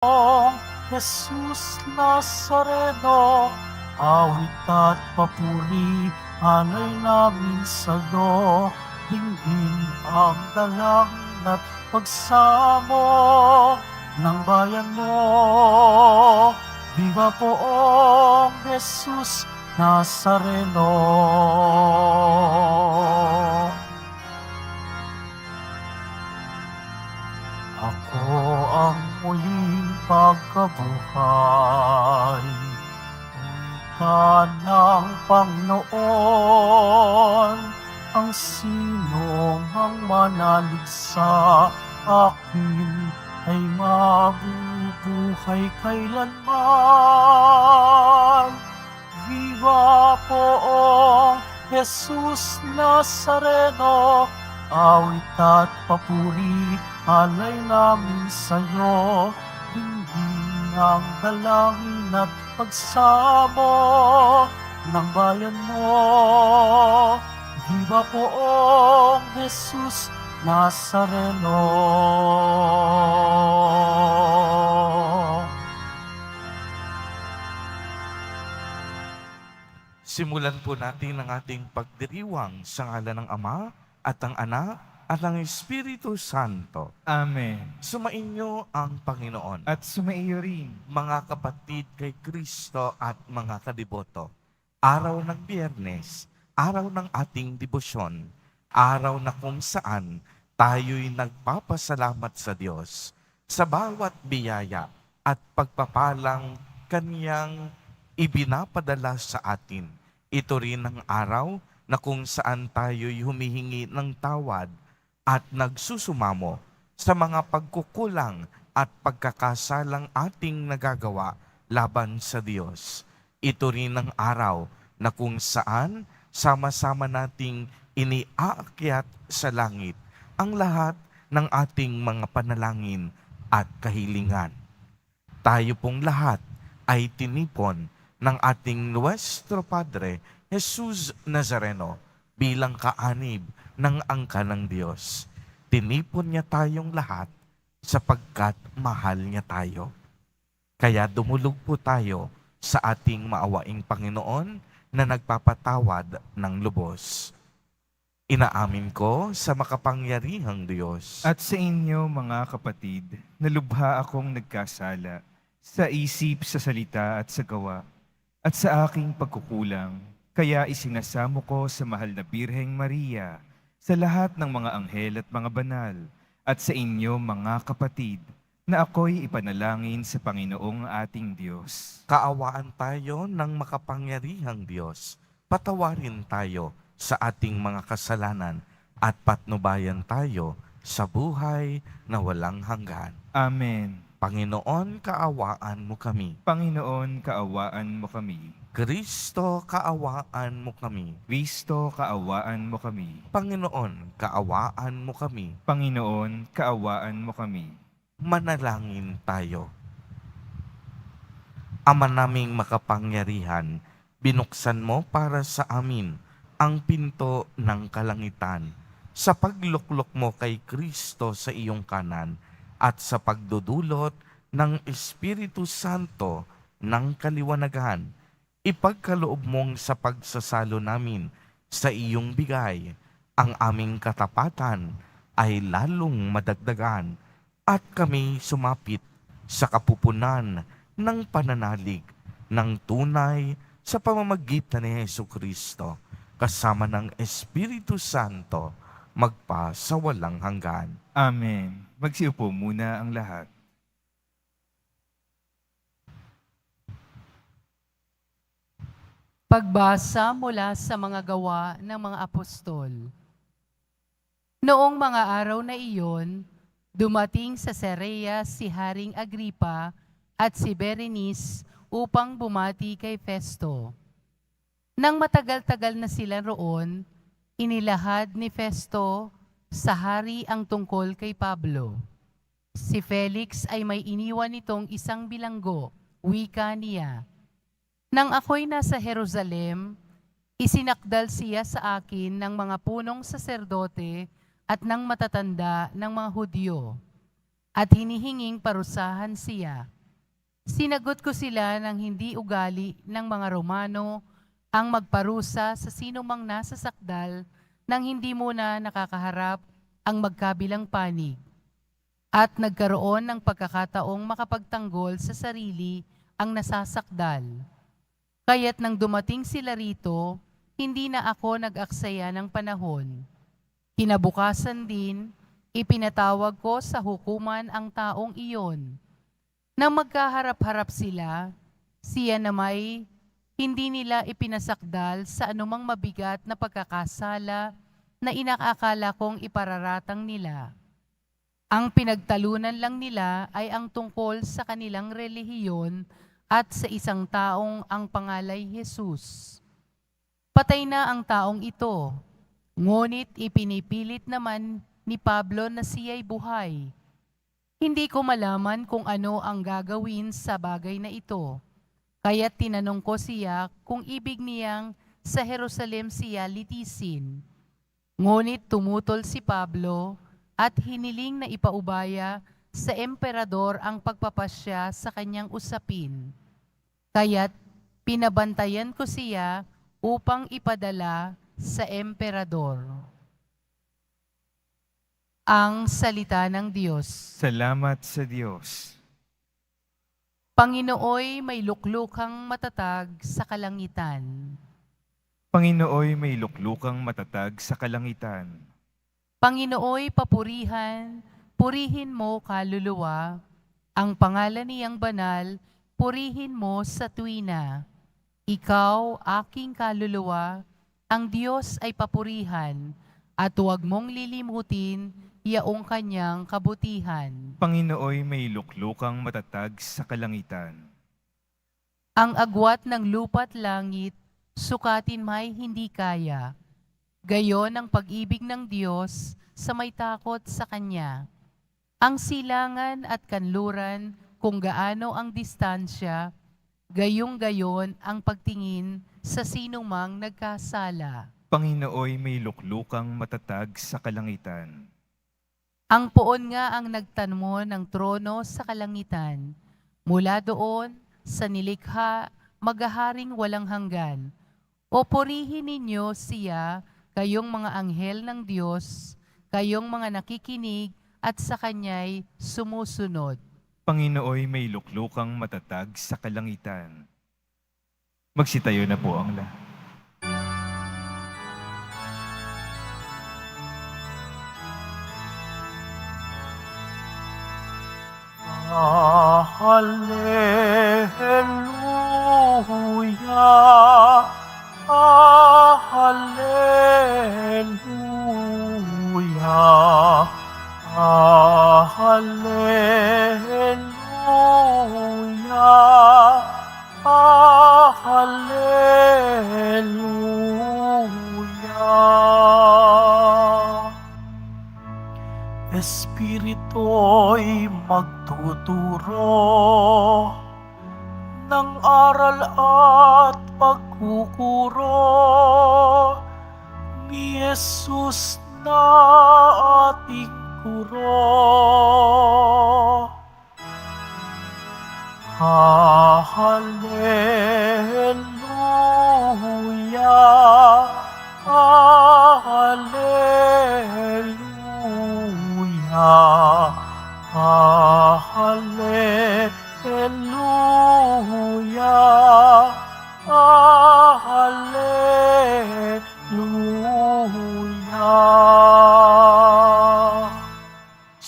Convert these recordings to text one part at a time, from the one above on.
Jesus Nazareno, awit at papuri, alay namin sa'yo, dinggin ang dalangin at pagsamo ng bayan mo. Viva poong Jesus Nazareno. Ako ang muling pagkabuhay, wika ng Panginoon, ang sinong ang manalig sa akin ay mabubuhay kailanman. Viva poong Jesus Nazareno, awit at papuri, alay namin sa'yo, dinggin ang dalangin at pagsamo ng bayan mo. Viva poong Jesus Nazareno. Simulan po natin ang ating pagdiriwang sa ngalan ng Ama at ng Anak at ng Espiritu Santo. Amen. Sumainyo ang Panginoon. At sumaiyo rin. Mga kapatid kay Kristo at mga kadiboto, araw ng Biyernes, araw ng ating debosyon, araw na kung saan tayo'y nagpapasalamat sa Diyos sa bawat biyaya at pagpapalang Kaniyang ibinapadala sa atin. Ito rin ang araw na kung saan tayo'y humihingi ng tawad at nagsusumamo sa mga pagkukulang at pagkakasalang ating nagagawa laban sa Diyos. Ito rin ang araw na kung saan sama-sama nating iniaakyat sa langit ang lahat ng ating mga panalangin at kahilingan. Tayo pong lahat ay tinipon ng ating Nuestro Padre Jesus Nazareno bilang kaanib ng angka ng Diyos. Tinipon niya tayong lahat sapagkat mahal niya tayo. Kaya dumulog po tayo sa ating maawaing Panginoon na nagpapatawad ng lubos. Inaamin ko sa makapangyarihang Diyos At sa inyo, mga kapatid, na lubha akong nagkasala sa isip, sa salita at sa gawa, at sa aking pagkukulang. Kaya isinasamo ko sa mahal na Birheng Maria, sa lahat ng mga anghel at mga banal, at sa inyo, mga kapatid, na ako'y ipanalangin sa Panginoong ating Diyos. kaawaan tayo ng makapangyarihang Diyos. Patawarin tayo sa ating mga kasalanan at patnubayan tayo sa buhay na walang hanggan. Amen. Panginoon, kaawaan mo kami. Panginoon, kaawaan mo kami. Kristo, kaawaan mo kami. Kristo, kaawaan mo kami. Panginoon, kaawaan mo kami. Panginoon, kaawaan mo kami. Manalangin tayo. Ama naming makapangyarihan, binuksan mo para sa amin ang pinto ng kalangitan sa pagluklok mo kay Kristo sa iyong kanan at sa pagdudulot ng Espiritu Santo ng kaliwanagan. Ipagkaloob mong sa pagsasalo namin sa iyong bigay, ang aming katapatan ay lalong madagdagan at kami sumapit sa kapupunan ng pananalig ng tunay sa pamamagitan ni Jesucristo kasama ng Espiritu Santo magpa sa walang hanggan. Amen. Magsiupo muna ang lahat. Pagbasa mula sa mga gawa ng mga apostol. Noong mga araw na iyon, dumating sa Caesarea si Haring Agripa at si Berenice upang bumati kay Festo. Nang matagal-tagal na sila roon, inilahad ni Festo sa hari ang tungkol kay Pablo. Si Felix ay may iniwan nitong isang bilanggo, wika niya. Nang ako'y nasa Jerusalem, isinakdal siya sa akin ng mga punong saserdote at ng matatanda ng mga Hudyo. at hinihinging parusahan siya. Sinagot ko sila ng hindi ugali ng mga Romano ang magparusa sa sinumang nasa sakdal nang hindi muna nakakaharap ang magkabilang panig. At nagkaroon ng pagkakataong makapagtanggol sa sarili ang nasasakdal. Kaya't nang dumating sila rito, hindi na ako nag-aksaya ng panahon. Kinabukasan din, ipinatawag ko sa hukuman ang taong iyon. Nang magkaharap-harap sila, siya na may hindi nila ipinasakdal sa anumang mabigat na pagkakasala na inakakala kong ipararatang nila. Ang pinagtalunan lang nila ay ang tungkol sa kanilang relihiyon at sa isang taong ang pangalay Jesus. Patay na ang taong ito, ngunit ipinipilit naman ni Pablo na siya'y buhay. Hindi ko malaman kung ano ang gagawin sa bagay na ito. Kaya tinanong ko siya kung ibig niyang sa Jerusalem siya litisin. Ngunit tumutol si Pablo at hiniling na ipaubaya sa emperador ang pagpapasya sa kanyang usapin. Kaya't pinabantayan ko siya upang ipadala sa emperador. Ang salita ng Diyos. Salamat sa Diyos. Panginooy may luklukang matatag sa kalangitan. Panginooy may luklukang matatag sa kalangitan. Panginooy papurihan, purihin mo kaluluwa. Ang pangalan niyang banal, purihin mo sa tuwina. Ikaw, aking kaluluwa, ang Diyos ay papurihan, at huwag mong lilimutin yaong kanyang kabutihan. Panginooy may luklukang matatag sa kalangitan. Ang agwat ng lupa't langit, sukatin may hindi kaya. Gayon ang pag-ibig ng Diyos sa may takot sa Kanya. Ang silangan at kanluran kung gaano ang distansya, gayong-gayon ang pagtingin sa sinumang nagkasala. Panginooy may luklukang matatag sa kalangitan. Ang poon nga ang nagtanmo ng trono sa kalangitan. Mula doon, sa nilikha, maghaharing walang hanggan. O purihin ninyo siya, kayong mga anghel ng Diyos, kayong mga nakikinig at sa Kanya'y sumusunod. Panginooy may luklukang matatag sa kalangitan. Magsitayo na po ang lahat. Hallelujah, hallelujah, hallelujah, hallelujah. Espiritu'y magtuturo ng aral at pagkukuro ni Jesus na ating guro. Hallelujah, hallelujah, hallelujah, hallelujah.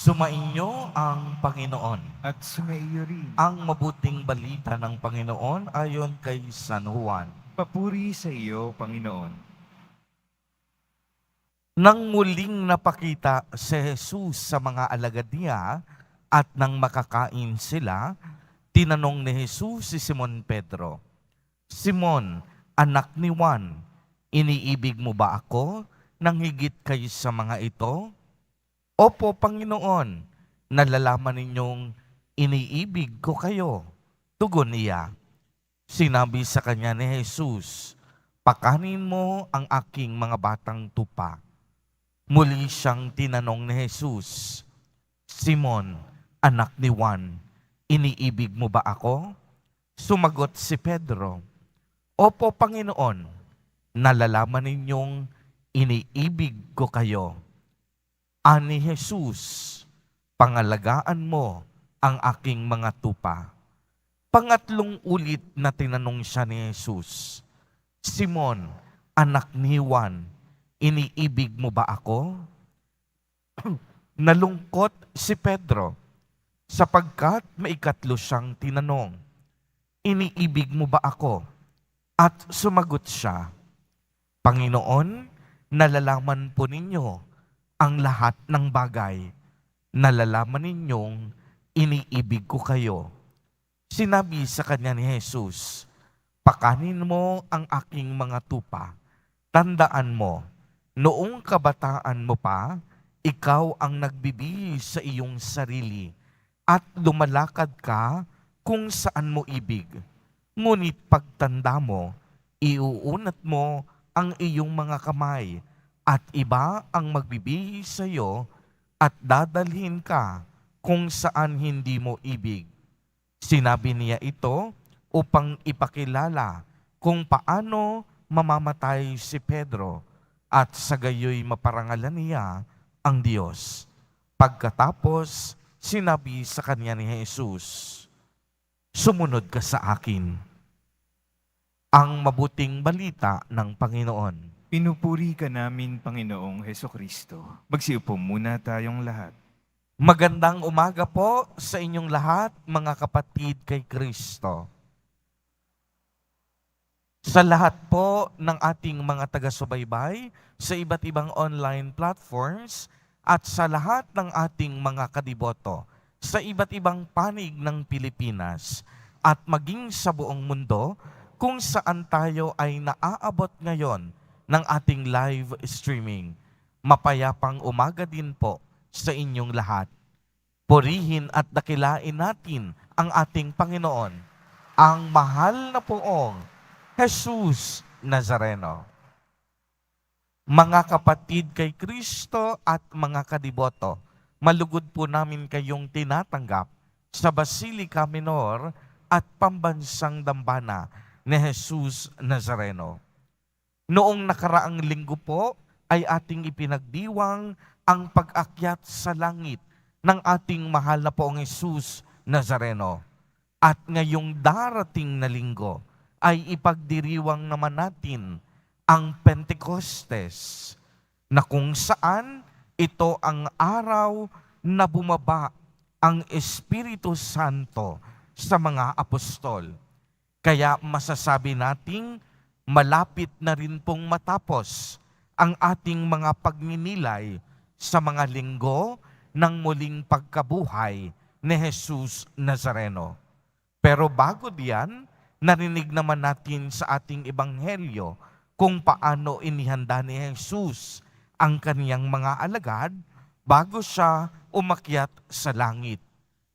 Sumainyo ang Panginoon. At sumaiyo rin. Ang mabuting balita ng Panginoon ayon kay San Juan. Papuri sa iyo, Panginoon. Nang muling napakita si Jesus sa mga alagad niya at nang makakain sila, tinanong ni Jesus si Simon Pedro, Simon, anak ni Juan, iniibig mo ba ako nang higit kayo sa mga ito? Opo, Panginoon, nalalaman ninyong iniibig ko kayo. Tugon niya. Sinabi sa kanya ni Jesus, pakanin mo ang aking mga batang tupa. Muli siyang tinanong ni Jesus, Simon, anak ni Juan, iniibig mo ba ako? Sumagot si Pedro, Opo, Panginoon, nalalaman ninyong iniibig ko kayo. Ani Jesus, pangalagaan mo ang aking mga tupa. Pangatlong ulit na tinanong siya ni Jesus, Simon, anak ni Juan, iniibig mo ba ako? Nalungkot si Pedro sapagkat maikatlo siyang tinanong, iniibig mo ba ako? At sumagot siya, Panginoon, nalalaman po ninyo ang lahat ng bagay. Nalalaman ninyong iniibig ko kayo. Sinabi sa kanya ni Jesus, pakanin mo ang aking mga tupa. Tandaan mo, noong kabataan mo pa, ikaw ang nagbibihis sa iyong sarili at lumalakad ka kung saan mo ibig. Ngunit pagtanda mo, iuunat mo ang iyong mga kamay at iba ang magbibihis sa iyo at dadalhin ka kung saan hindi mo ibig. Sinabi niya ito upang ipakilala kung paano mamamatay si Pedro at sa gayoy maparangalan niya ang Diyos. Pagkatapos, sinabi sa kanya ni Jesus, sumunod ka sa akin. Ang mabuting balita ng Panginoon. Pinupuri ka namin, Panginoong Hesukristo. Magsiupo muna tayong lahat. Magandang umaga po sa inyong lahat, mga kapatid kay Kristo. Sa lahat po ng ating mga taga-subaybay sa iba't ibang online platforms at sa lahat ng ating mga kadiboto sa iba't ibang panig ng Pilipinas at maging sa buong mundo kung saan tayo ay naaabot ngayon ng ating live streaming. Mapayapang umaga din po sa inyong lahat. Purihin at dakilain natin ang ating Panginoon, ang mahal na poong Jesus Nazareno. Mga kapatid kay Kristo at mga kadiboto, malugod po namin kayong tinatanggap sa Basilica Minor at Pambansang Dambana ni Jesus Nazareno. Noong nakaraang linggo po ay ating ipinagdiwang ang pag-akyat sa langit ng ating mahal na poong Jesus Nazareno. At ngayong darating na linggo ay ipagdiriwang naman natin ang Pentecostes na kung saan ito ang araw na bumaba ang Espiritu Santo sa mga apostol. Kaya masasabi nating malapit na rin pong matapos ang ating mga pagninilay sa mga linggo ng muling pagkabuhay ni Jesus Nazareno. Pero bago diyan, narinig naman natin sa ating ebanghelyo kung paano inihanda ni Jesus ang kaniyang mga alagad bago siya umakyat sa langit.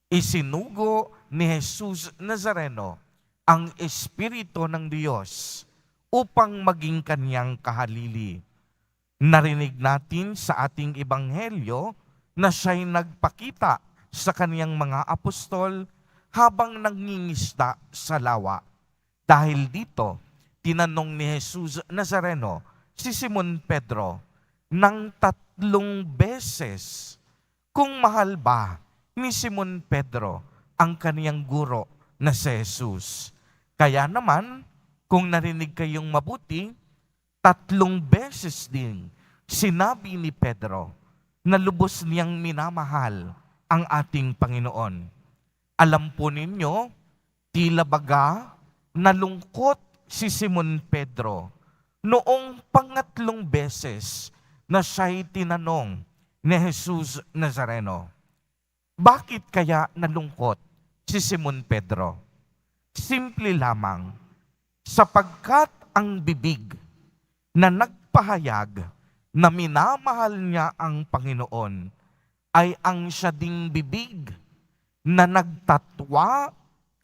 Isinugo ni Jesus Nazareno ang Espiritu ng Diyos upang maging kaniyang kahalili. Narinig natin sa ating ebanghelyo na siya'y nagpakita sa kaniyang mga apostol habang nangingisda sa lawa. Dahil dito, tinanong ni Jesus Nazareno si Simon Pedro ng 3 beses kung mahal ba ni Simon Pedro ang kaniyang guro na si Jesus. Kaya naman, kung narinig kayong mabuti, 3 beses din sinabi ni Pedro na lubos niyang minamahal ang ating Panginoon. Alam po ninyo, tila baga nalungkot si Simon Pedro noong 3 beses na siya'y tinanong ni Jesus Nazareno. Bakit kaya nalungkot si Simon Pedro? Simple lamang, sapagkat ang bibig na nagpahayag na minamahal niya ang Panginoon ay ang siya ding bibig na nagtatwa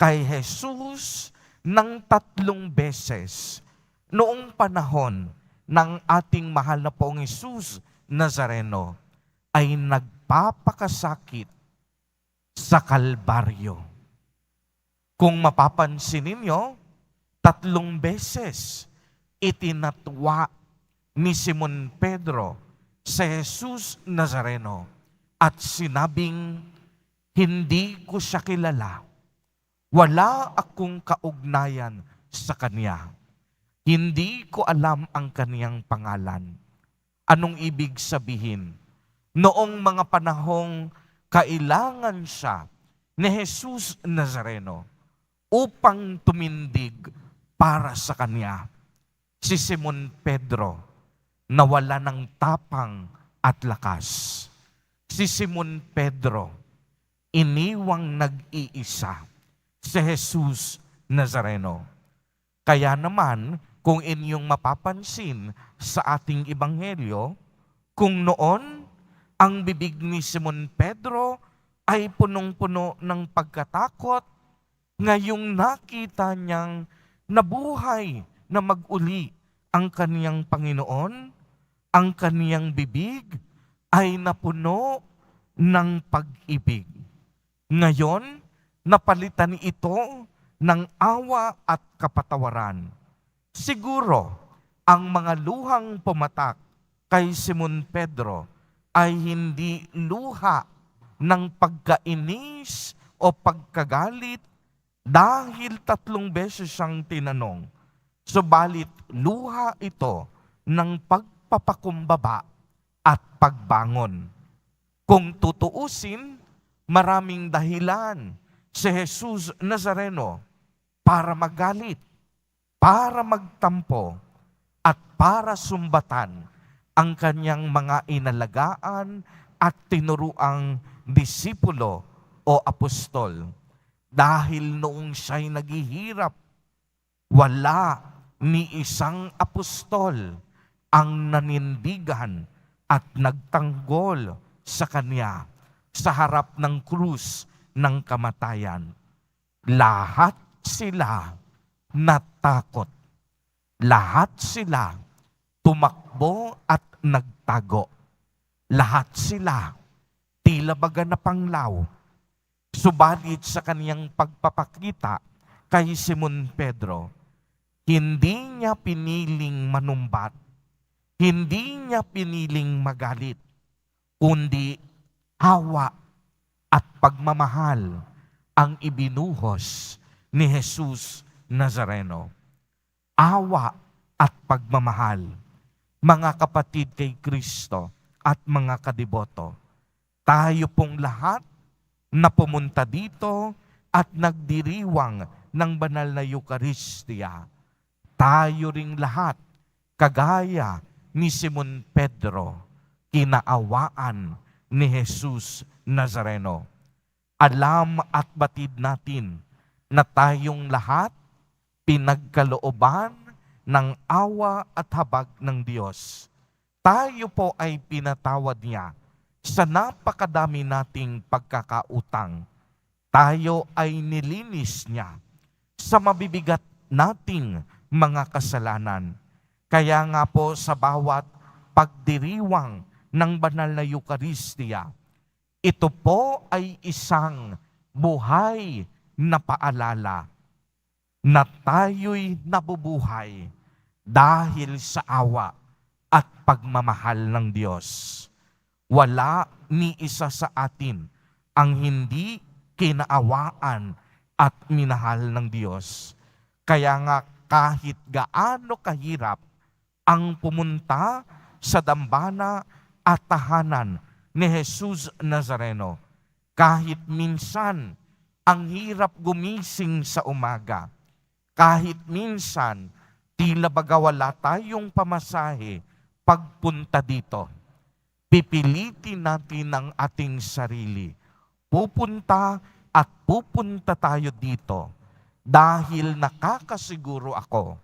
kay Jesus ng 3 beses noong panahon ng ating mahal na poong Jesus Nazareno ay nagpapakasakit sa Kalbaryo. Kung mapapansin ninyo, 3 beses itinatwa ni Simon Pedro sa Jesus Nazareno at sinabing, hindi ko siya kilala. Wala akong kaugnayan sa kanya. Hindi ko alam ang kaniyang pangalan. Anong ibig sabihin? Noong mga panahong kailangan siya ni Jesus Nazareno upang tumindig para sa kanya, si Simon Pedro nawala ng tapang at lakas. Si Simon Pedro iniwang nag-iisa si Jesus Nazareno. Kaya naman, kung inyong mapapansin sa ating ebanghelyo, kung noon ang bibig ni Simon Pedro ay punong-puno ng pagkatakot, ngayong nakita niyang nabuhay na mag-uli ang kaniyang Panginoon, ang kaniyang bibig ay napuno ng pag-ibig. Ngayon, napalitan ito ng awa at kapatawaran. Siguro, ang mga luhang pumatak kay Simon Pedro ay hindi luha ng pagkainis o pagkagalit dahil 3 beses siyang tinanong. Subalit luha ito ng pagpapakumbaba at pagbangon. Kung tutuusin, maraming dahilan si Jesus Nazareno para magalit, para magtampo, at para sumbatan ang kanyang mga inalagaan at tinuruang disipulo o apostol. Dahil noong siya'y naghihirap, wala ni isang apostol ang nanindigan at nagtanggol sa kanya sa harap ng krus ng kamatayan. Lahat sila natakot. Lahat sila tumakbo at nagtago. Lahat sila tila baga na panglaw. Subalit sa kaniyang pagpapakita kay Simon Pedro, hindi niya piniling manumbat, hindi niya piniling magalit, kundi awa at pagmamahal ang ibinuhos ni Jesus Nazareno. Awa at pagmamahal, mga kapatid kay Kristo at mga kadiboto, tayo pong lahat na pumunta dito at nagdiriwang ng banal na Eucharistia, tayo ring lahat, kagaya ni Simon Pedro, kinaawaan ni Jesus Nazareno. Alam at batid natin na tayong lahat pinagkalooban ng awa at habag ng Diyos. Tayo po ay pinatawad niya sa napakadami nating pagkakautang. Tayo ay nilinis niya sa mabibigat nating mga kasalanan. Kaya nga po sa bawat pagdiriwang ng banal na Eucharistia, ito po ay isang buhay na paalala na tayo'y nabubuhay dahil sa awa at pagmamahal ng Diyos. Wala ni isa sa atin ang hindi kinaawaan at minahal ng Diyos. Kaya nga kahit gaano kahirap ang pumunta sa dambana at tahanan ni Jesus Nazareno, kahit minsan ang hirap gumising sa umaga, kahit minsan tila baga wala tayong pamasahe pagpunta dito, pipilitin natin ang ating sarili. Pupunta at pupunta tayo dito dahil nakakasiguro ako,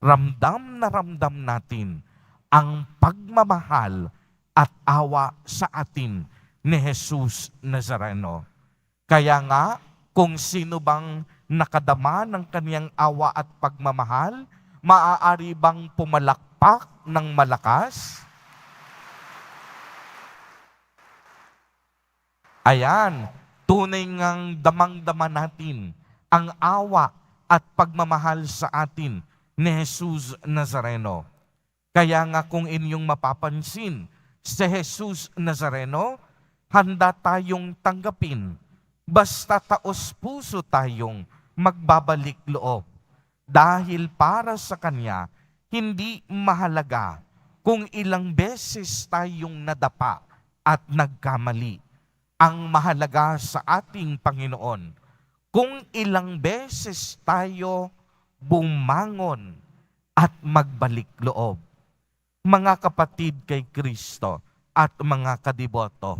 ramdam na ramdam natin ang pagmamahal at awa sa atin ni Jesus Nazareno. Kaya nga, kung sino bang nakadama ng kaniyang awa at pagmamahal, maaari bang pumalakpak ng malakas? Ayan, Tunay ngang damang-dama natin ang awa at pagmamahal sa atin ni Jesus Nazareno. Kaya nga kung inyong mapapansin, si Jesus Nazareno, handa tayong tanggapin, basta taos puso tayong magbabalik loob. Dahil para sa Kanya, hindi mahalaga kung ilang beses tayong nadapa at nagkamali. Ang mahalaga sa ating Panginoon, kung ilang beses tayo bumangon at magbalik loob. Mga kapatid kay Kristo at mga kadiboto,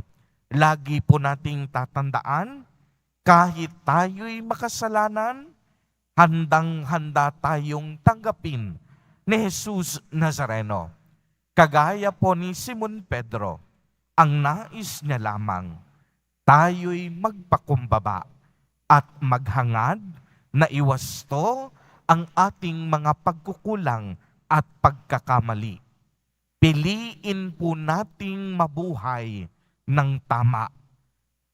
lagi po nating tatandaan, kahit tayo'y makasalanan, handang-handa tayong tanggapin ni Jesus Nazareno. Kagaya po ni Simon Pedro, ang nais niya lamang, tayo'y magpakumbaba at maghangad na iwasto ang ating mga pagkukulang at pagkakamali. Piliin po nating mabuhay ng tama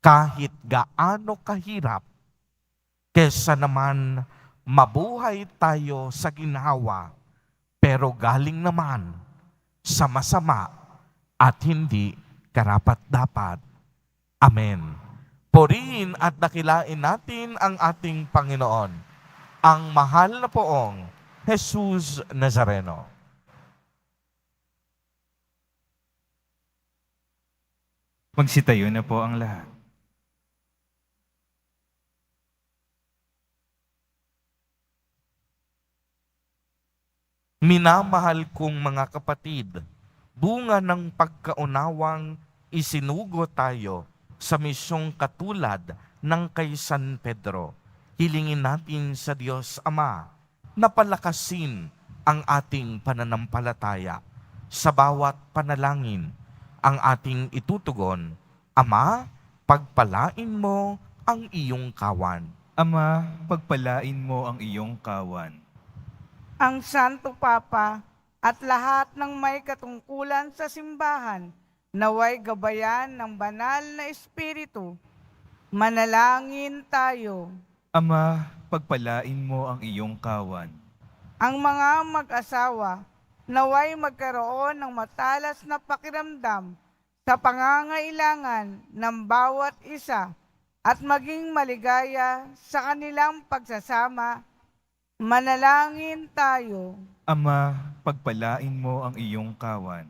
kahit gaano kahirap, kesa naman mabuhay tayo sa ginhawa pero galing naman sa masama at hindi karapat-dapat. Amen. Purihin at dakilain natin ang ating Panginoon, ang mahal na poong Jesus Nazareno. Magsitayo na po ang lahat. Minamahal kong mga kapatid, bunga ng pagkaunawang isinugo tayo sa misyong katulad ng kay San Pedro. Hilingin natin sa Diyos Ama na palakasin ang ating pananampalataya sa bawat panalangin ang ating itutugon. Ama, pagpalain mo ang iyong kawan. Ama, pagpalain mo ang iyong kawan. Ang Santo Papa at lahat ng may katungkulan sa simbahan, naway gabayan ng banal na Espiritu. Manalangin tayo. Ama, pagpalain mo ang iyong kawan. Ang mga mag-asawa, naway magkaroon ng matalas na pakiramdam sa pangangailangan ng bawat isa at maging maligaya sa kanilang pagsasama. Manalangin tayo. Ama, pagpalain mo ang iyong kawan.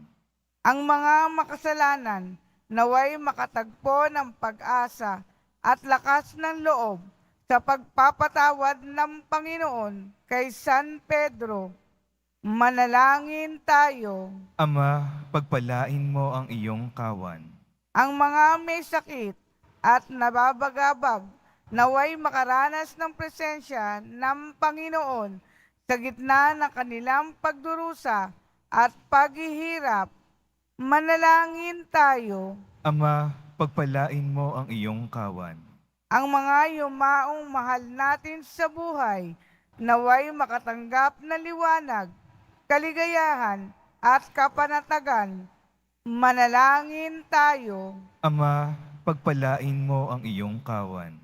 Ang mga makasalanan, naway makatagpo ng pag-asa at lakas ng loob sa pagpapatawad ng Panginoon kay San Pedro. Manalangin tayo. Ama, pagpalain mo ang iyong kawan. Ang mga may sakit at nababagabag, naway makaranas ng presensya ng Panginoon sa gitna ng kanilang pagdurusa at paghihirap. Manalangin tayo. Ama, pagpalain mo ang iyong kawan. Ang mga yumaong mahal natin sa buhay, naway makatanggap ng liwanag, kaligayahan at kapanatagan. Manalangin tayo. Ama, pagpalain mo ang iyong kawan.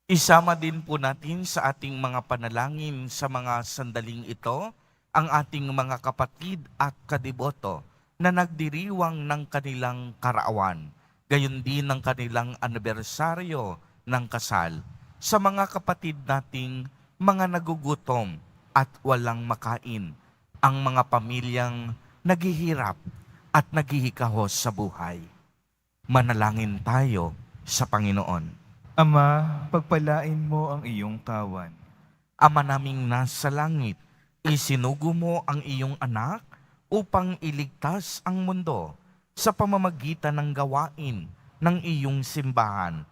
Isama din po natin sa ating mga panalangin sa mga sandaling ito ang ating mga kapatid at kadiboto na nagdiriwang ng kanilang karawan, gayon din ng kanilang anibersaryo ng kasal, sa mga kapatid nating mga nagugutom at walang makain, ang mga pamilyang naghihirap at naghihikahos sa buhay. Manalangin tayo sa Panginoon. Ama, pagpalain mo ang iyong kawan. Ama naming nasa langit, isinugo mo ang iyong anak upang iligtas ang mundo sa pamamagitan ng gawain ng iyong simbahan.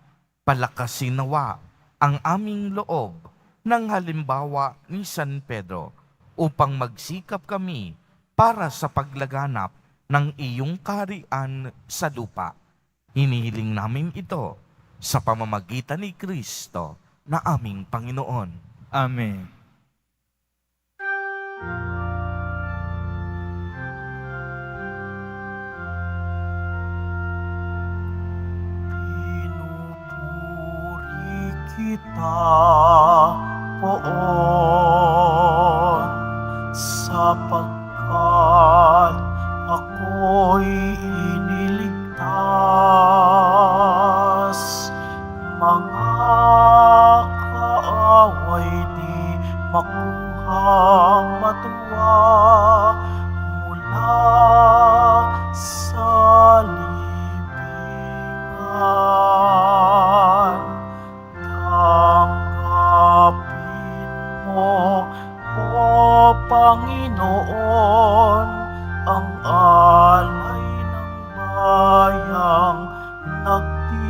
Palakasin nawa ang aming loob ng halimbawa ni San Pedro upang magsikap kami para sa paglaganap ng iyong kaharian sa lupa. Hinihiling namin ito sa pamamagitan ni Kristo na aming Panginoon. Amen. kita poon, sapagkat ako'y iniligtas. Mga kaaway di makuhang matuwa mula sa libingan. Tanggapin mo, O Panginoon, ang alay ng bayang nagdiriwang.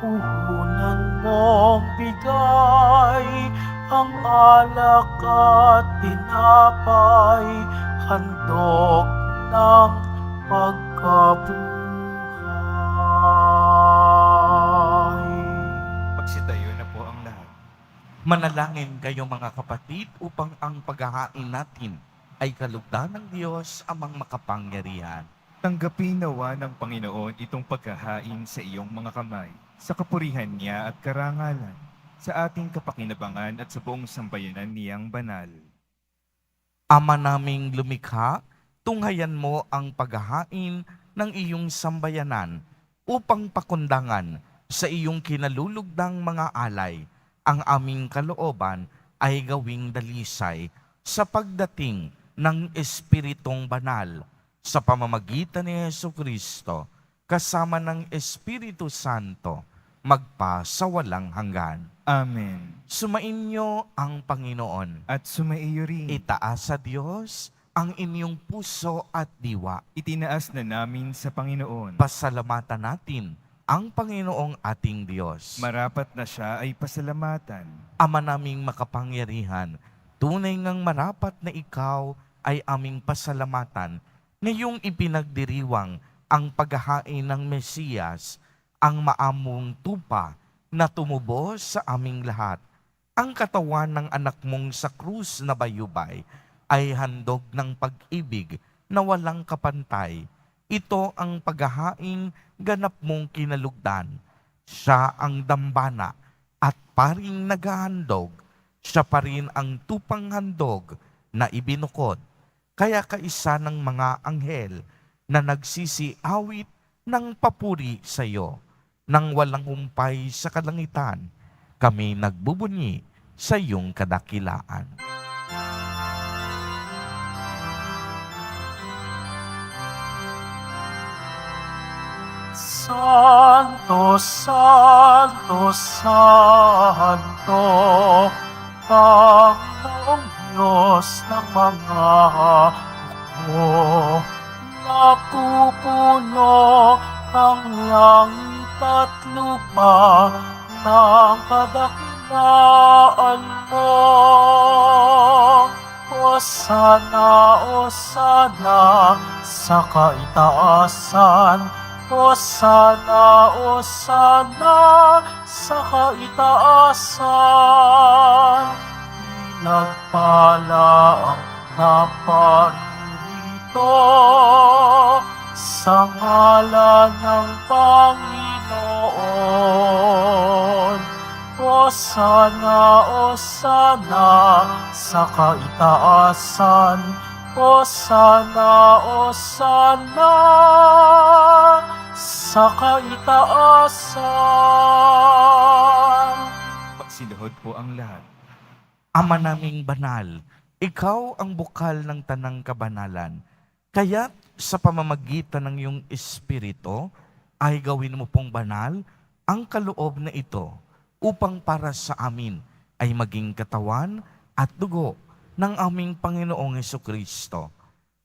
Puhunan mong bigay ang alak at tinapay, handog ng pagkabuhay. Magsitayo na po ang lahat. Manalangin kayo mga kapatid upang ang paghahain natin ay kalugdan ng Diyos amang makapangyarihan. Tanggapin nawa ng Panginoon itong paghahain sa iyong mga kamay, sa kapurihan niya at karangalan, sa ating kapakinabangan at sa buong sambayanan niyang banal. Ama naming lumikha, tunghayan mo ang paghahain ng iyong sambayanan upang pakundangan sa iyong kinalulugdang mga alay. Ang aming kalooban ay gawing dalisay sa pagdating ng Espiritong Banal sa pamamagitan ni Jesucristo kasama ng Espiritu Santo magpa sa walang hanggan. Amen. Sumainyo ang Panginoon. At sumaiyo rin. Itaas sa Diyos ang inyong puso at diwa. Itinaas na namin sa Panginoon. Pasalamatan natin ang Panginoong ating Diyos. Marapat na siya ay pasalamatan. Ama naming makapangyarihan, tunay ngang marapat na ikaw ay aming pasalamatan ngayong ipinagdiriwang ang paghahain ng Mesiyas, ang maamong tupa na tumubos sa aming lahat. Ang katawan ng anak mong sa krus na bayubay ay handog ng pag-ibig na walang kapantay. Ito ang paghahain ganap mong kinalugdan. Siya ang dambana at paring naghahandog. Siya pa rin ang tupang handog na ibinukod. Kaya kaisa ng mga anghel na nagsisiawit ng papuri sa iyo. Nang walang humpay sa kalangitan, kami nagbubunyi sa iyong kadakilaan. Santo, Santo, Santo, Panginoong Diyos ng mga hukbo. Napupuno ang langit at lupa ng kadakilaan mo. Hosana, Hosana sa kaitaasan. Hosana, Hosana sa kaitaasan. Pinagpala ang naparirito sa ngalan ng Panginoon. Hosana, Hosana sa kaitaasan. Hosana, Hosana sa kaitaasan. Magsiluhod po ang lahat. Ama naming banal, ikaw ang bukal ng tanang kabanalan. Kaya sa pamamagitan ng iyong Espiritu, ay gawin mo pong banal ang kaloob na ito upang para sa amin ay maging katawan at dugo ng aming Panginoong Hesukristo.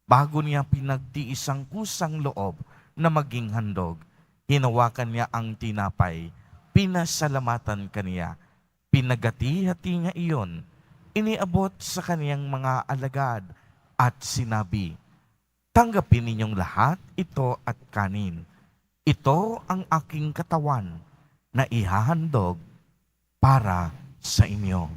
Bago niya pinagtiis ang kusang loob na maging handog, hinawakan niya ang tinapay, pinasalamatan kaniya, pinagati-hati niya iyon, iniabot sa kaniyang mga alagad at sinabi, tanggapin ninyong lahat ito at kanin. Ito ang aking katawan na ihahandog para sa inyo.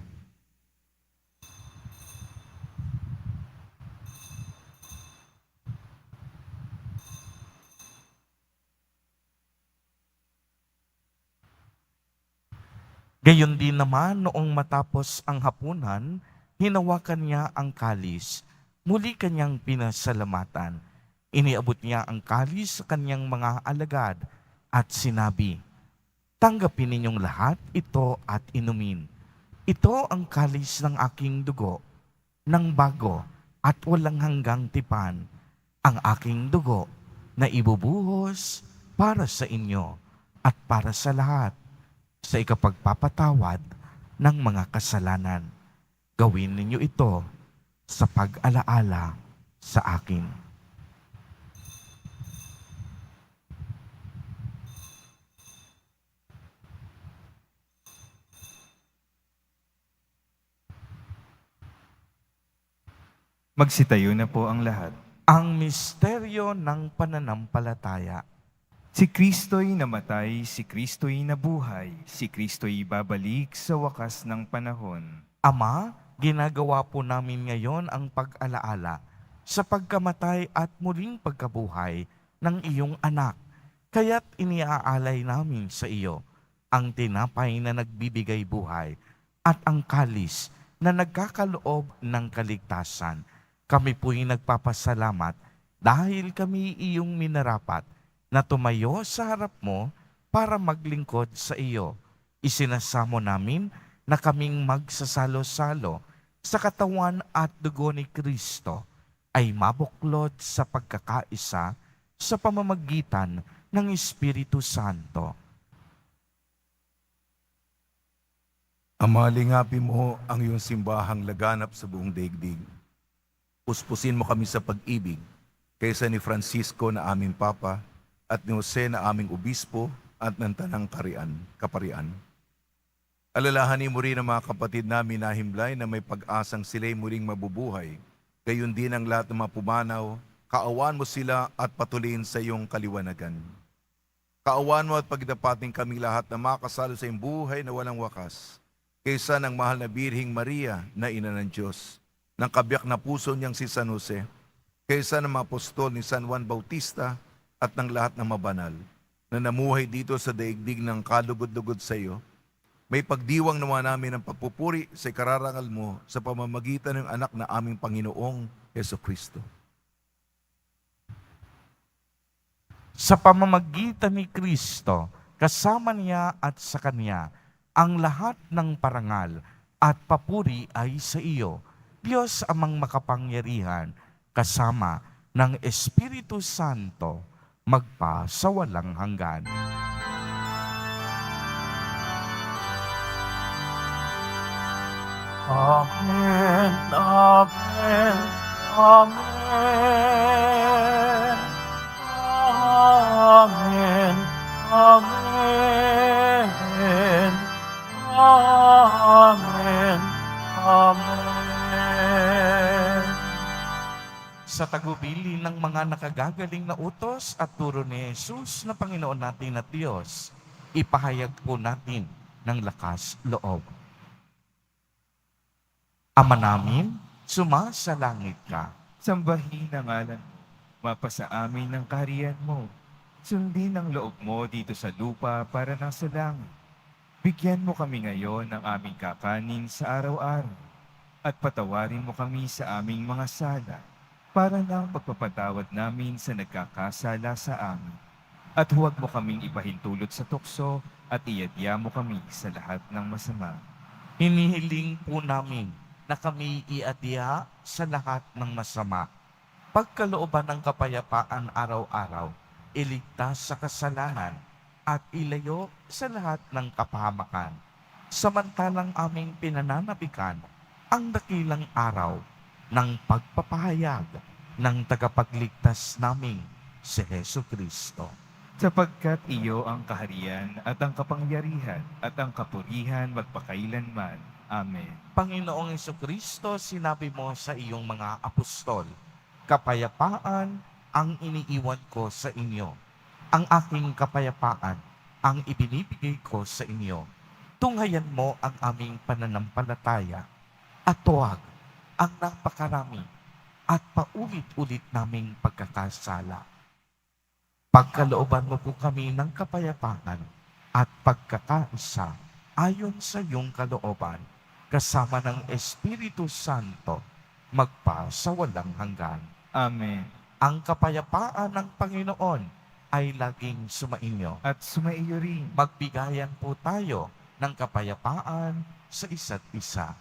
Gayon din naman noong matapos ang hapunan, hinawakan niya ang kalis, muli kanyang pinasalamatan. Iniabot niya ang kalis sa kanyang mga alagad at sinabi, "Tanggapin ninyong lahat ito at inumin. Ito ang kalis ng aking dugo, ng bago at walang hanggang tipan, ang aking dugo na ibubuhos para sa inyo at para sa lahat sa ikapagpapatawad ng mga kasalanan. Gawin ninyo ito sa pag-alaala sa akin." Magsitayo na po ang lahat. Ang misteryo ng pananampalataya. Si Kristo'y namatay, si Kristo'y nabuhay, si Kristo'y babalik sa wakas ng panahon. Ama, ginagawa po namin ngayon ang pag-alaala sa pagkamatay at muling pagkabuhay ng iyong anak. Kaya't iniaalay namin sa iyo ang tinapay na nagbibigay buhay at ang kalis na nagkakaloob ng kaligtasan. Kami po'y nagpapasalamat dahil kami iyong minarapat na tumayo sa harap mo para maglingkod sa iyo. Isinasamo namin na kaming magsasalo-salo sa katawan at dugo ni Kristo ay mabuklod sa pagkakaisa sa pamamagitan ng Espiritu Santo. Ama, lingapin mo ang iyong simbahang laganap sa buong daigdig. Puspusin mo kami sa pag-ibig kaysa ni Francisco na aming Papa at ni Jose na aming Obispo at ng Tanang Kaparian. Alalahanin mo rin ang mga kapatid namin na himlay na may pag-asang sila'y muling mabubuhay. Gayon din ang lahat ng mga pumanaw, kaawaan mo sila at patuloyin sa iyong kaliwanagan. Kaawaan mo at pagdapating kami lahat na makasalo sa iyong buhay na walang wakas, kaysa ng mahal na Birhing Maria na Ina ng Diyos, ng kabiyak na puso niyang si San Jose, kaysa ng mga apostol ni San Juan Bautista at ng lahat ng mabanal na namuhay dito sa daigdig ng kalugod-lugod sa iyo. May pagdiwang naman namin ang pagpupuri sa kararangal mo sa pamamagitan ng anak na aming Panginoong Jesucristo. Sa pamamagitan ni Kristo, kasama niya at sa Kanya, ang lahat ng parangal at papuri ay sa iyo, Diyos amang makapangyarihan, kasama ng Espiritu Santo, magpa sa walang hanggan. Amen, amen, amen. Amen, amen. Amen, amen. Sa tagubili ng mga nakagagaling na utos at turo ni Jesus na Panginoon natin at Diyos, ipahayag po natin ng lakas loob. Ama namin, sumasalangit ka. Sambahin ang ngalan mo, mapasa amin ang kaharian mo. Sundin ang loob mo dito sa lupa para nasa langit. Bigyan mo kami ngayon ng aming kakanin sa araw-araw at patawarin mo kami sa aming mga sala para ng pagpapatawad namin sa nagkakasala sa amin. At huwag mo kaming ipahintulot sa tukso at iadya mo kami sa lahat ng masama. Hinihiling po namin na kami iadya sa lahat ng masama. Pagkalooban ng kapayapaan araw-araw, iligtas sa kasalanan at ilayo sa lahat ng kapahamakan. Samantalang aming pinananabikan ang dakilang araw ng pagpapahayag ng tagapagligtas naming si Hesu Kristo. Sapagkat iyo ang kaharian at ang kapangyarihan at ang kapurihan magpakailanman. Amen. Panginoong Jesucristo, sinabi mo sa iyong mga apostol, kapayapaan ang iniiwan ko sa inyo. Ang aking kapayapaan ang ibinibigay ko sa inyo. Tunghayan mo ang aming pananampalataya at tuwag ang napakarami at paulit-ulit naming pagkakasala. Pagkalooban mo po kami ng kapayapaan at pagkakaisa ayon sa iyong kalooban, kasama ng Espiritu Santo, magpa sa walang hanggan. Amen. Ang kapayapaan ng Panginoon ay laging sumainyo. At sumaiyo rin. Magbigayan po tayo ng kapayapaan sa isa't isa.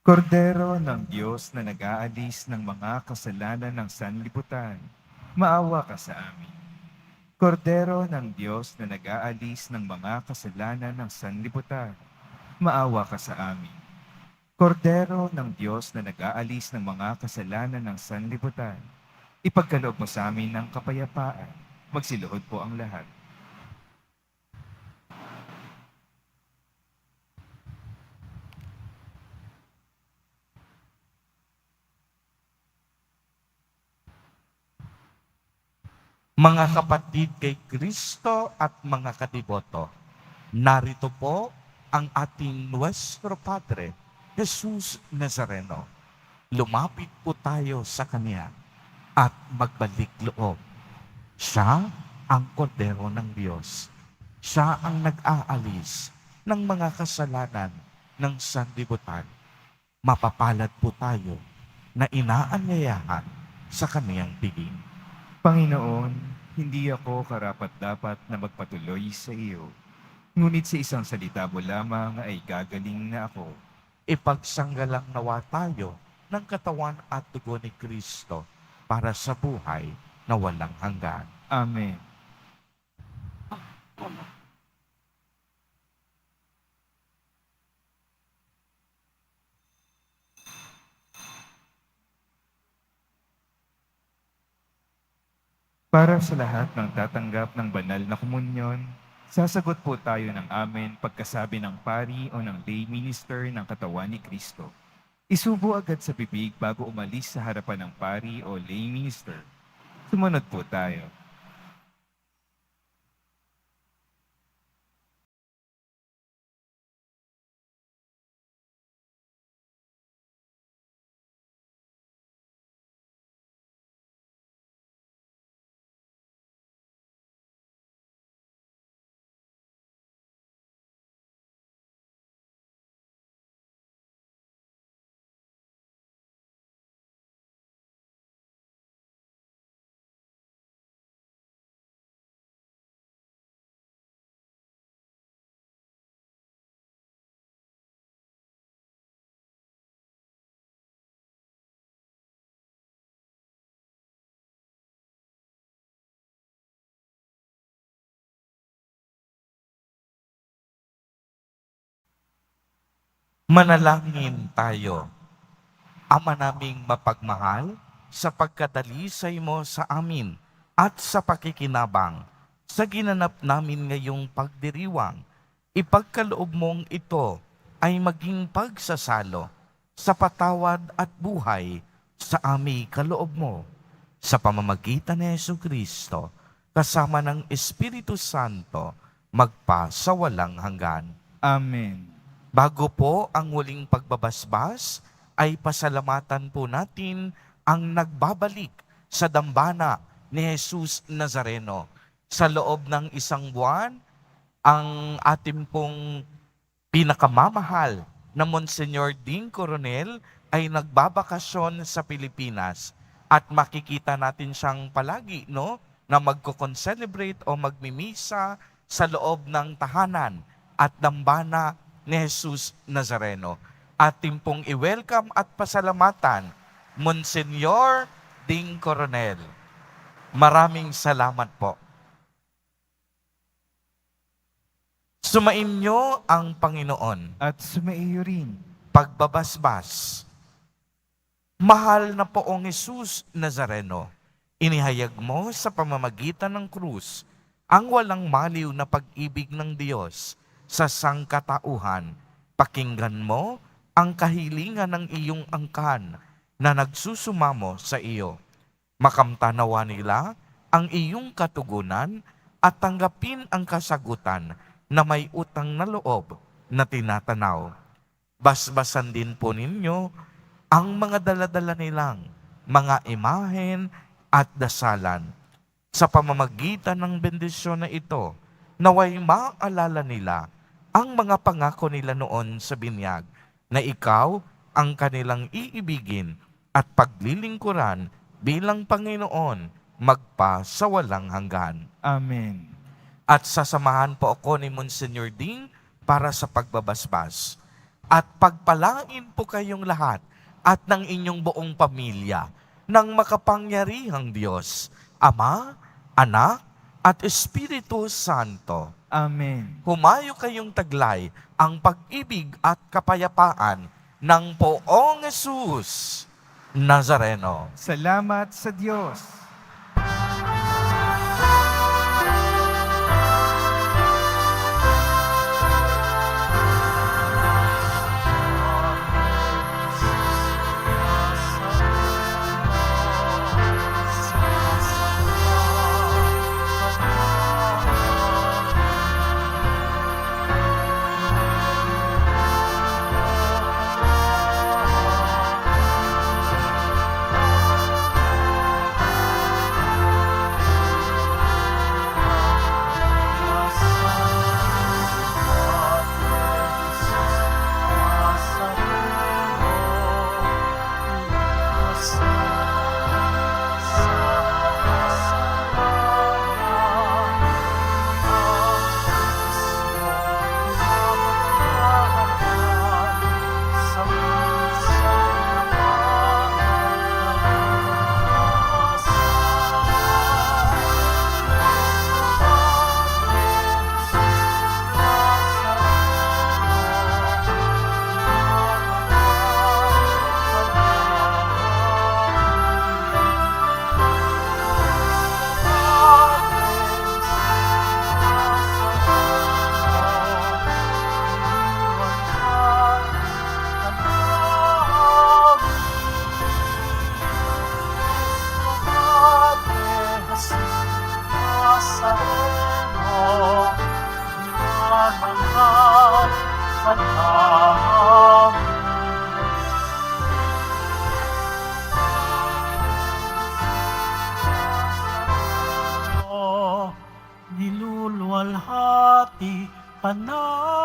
Kordero ng Diyos na nag-aalis ng mga kasalanan ng sanlibutan, maawa ka sa amin. Kordero ng Diyos na nag-aalis ng mga kasalanan ng sanlibutan, maawa ka sa amin. Kordero ng Diyos na nag-aalis ng mga kasalanan ng sanlibutan, ipagkaloob mo sa amin ng kapayapaan. Magsiluhod po ang lahat. Mga kapatid kay Kristo at mga kadiboto, narito po ang ating Nuestro Padre, Jesus Nazareno. Lumapit po tayo sa Kanya at magbalik loob. Siya ang kordero ng Diyos. Siya ang nag-aalis ng mga kasalanan ng sanlibutan. Mapapalad po tayo na inaanyayahan sa Kaniyang piling. Panginoon, hindi ako karapat-dapat na magpatuloy sa iyo. Ngunit sa isang salita mo lamang ay gagaling na ako. Ipagsanggalang nawa tayo ng katawan at dugo ni Kristo para sa buhay na walang hanggan. Amen. Para sa lahat ng tatanggap ng banal na komunyon, sasagot po tayo ng amen pagkasabi ng pari o ng lay minister ng katawan ni Kristo. Isubo agad sa bibig bago umalis sa harapan ng pari o lay minister. Sumunod po tayo. Manalangin tayo. Ama naming mapagmahal, sa pagkadalisay mo sa amin at sa pakikinabang, sa ginanap namin ngayong pagdiriwang, ipagkaloob mong ito ay maging pagsasalo sa patawad at buhay sa aming kaloob mo. Sa pamamagitan ni Jesucristo, kasama ng Espiritu Santo, magpa sa walang hanggan. Amen. Bago po ang huling pagbabasbas, ay pasalamatan po natin ang nagbabalik sa dambana ni Jesus Nazareno. Sa loob ng isang buwan, ang ating pong pinakamamahal na Monsignor Ding Coronel ay nagbabakasyon sa Pilipinas. At makikita natin siyang palagi, no, na magko-concelebrate o magmimisa sa loob ng tahanan at dambana ni Jesus Nazareno. Ating pong i-welcome at pasalamatan, Monsignor Ding Coronel. Maraming salamat po. Sumainyo ang Panginoon. At sumaiyo rin. Pagbabasbas. Mahal na poong Jesus Nazareno, inihayag mo sa pamamagitan ng krus ang walang maliw na pag-ibig ng Diyos sa sangkatauhan. Pakinggan mo ang kahilingan ng iyong angkan na nagsusumamo sa iyo. Makamtanawa nila ang iyong katugunan at tanggapin ang kasagutan na may utang na loob na tinatanaw. Basbasan din po ninyo ang mga daladala nilang mga imahen at dasalan. Sa pamamagitan ng bendisyon na ito, naway maalala nila ang mga pangako nila noon sa binyag, na ikaw ang kanilang iibigin at paglilingkuran bilang Panginoon magpa sa walang hanggan. Amen. At sasamahan po ako ni Monsignor Ding para sa pagbabasbas. At pagpalain po kayong lahat at ng inyong buong pamilya ng makapangyarihang Diyos, Ama, Anak, at Espiritu Santo. Amen. Humayo kayong taglay ang pag-ibig at kapayapaan ng Poong Jesus Nazareno. Salamat sa Diyos. Niluluwalhati ka namin.